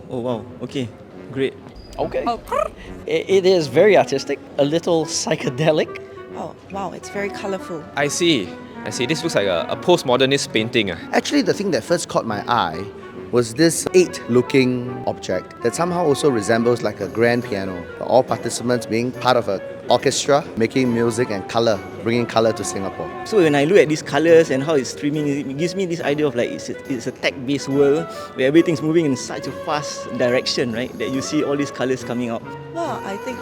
Oh wow, okay, great. Okay. It is very artistic, a little psychedelic. Oh, wow, it's very colorful. I see. I see. This looks like a postmodernist painting. Actually, the thing that first caught my eye was this 8-looking object that somehow also resembles like a grand piano. All participants being part of an orchestra, making music and color, bringing color to Singapore. So when I look at these colors and how it's streaming, it gives me this idea of like it's a tech-based world where everything's moving in such a fast direction, right? That you see all these colors coming out. Well, I think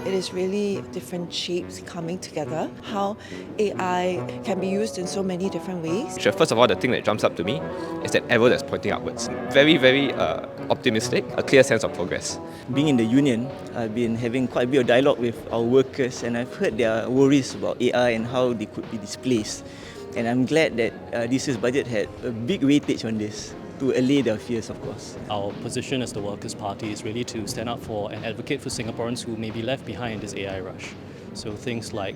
it is really different shapes coming together, how AI can be used in so many different ways. Sure, first of all, the thing that jumps up to me is that arrow that's pointing upwards. Very, very optimistic, a clear sense of progress. Being in the union, I've been having quite a bit of dialogue with our workers, and I've heard their worries about AI and how they could be displaced. And I'm glad that this year's budget had a big weightage on this to allay their fears, of course. Our position as the Workers' Party is really to stand up for and advocate for Singaporeans who may be left behind in this AI rush. So things like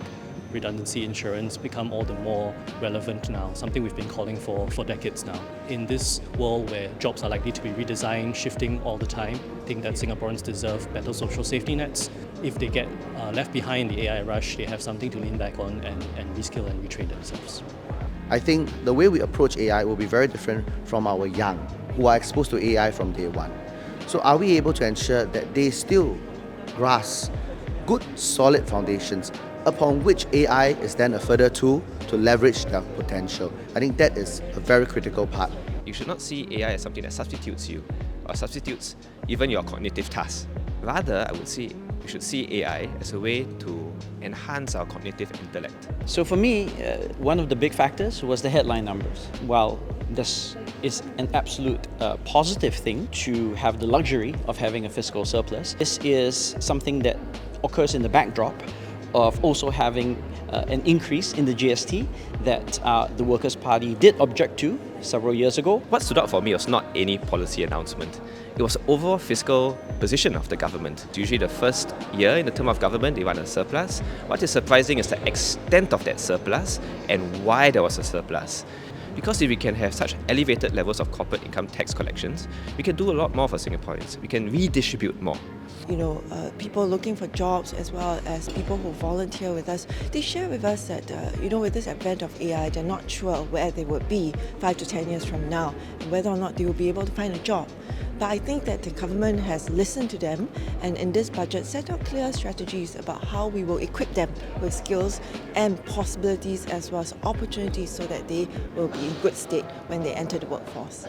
redundancy insurance become all the more relevant now, something we've been calling for decades now. In this world where jobs are likely to be redesigned, shifting all the time, I think that Singaporeans deserve better social safety nets. If they get left behind in the AI rush, they have something to lean back on and reskill and retrain themselves. I think the way we approach AI will be very different from our young, who are exposed to AI from day one. So are we able to ensure that they still grasp good, solid foundations upon which AI is then a further tool to leverage their potential? I think that is a very critical part. You should not see AI as something that substitutes you or substitutes even your cognitive tasks. Rather, I would say we should see AI as a way to enhance our cognitive intellect. So for me, one of the big factors was the headline numbers. While this is an absolute positive thing to have the luxury of having a fiscal surplus, this is something that occurs in the backdrop of also having an increase in the GST that the Workers' Party did object to several years ago. What stood out for me was not any policy announcement. It was the overall fiscal position of the government. Usually the first year in the term of government, they run a surplus. What is surprising is the extent of that surplus and why there was a surplus. Because if we can have such elevated levels of corporate income tax collections, we can do a lot more for Singaporeans. We can redistribute more. You know, people looking for jobs as well as people who volunteer with us, they share with us that, with this advent of AI, they're not sure where they would be 5 to 10 years from now and whether or not they will be able to find a job. But I think that the government has listened to them and in this budget set out clear strategies about how we will equip them with skills and possibilities as well as opportunities so that they will be in good state when they enter the workforce.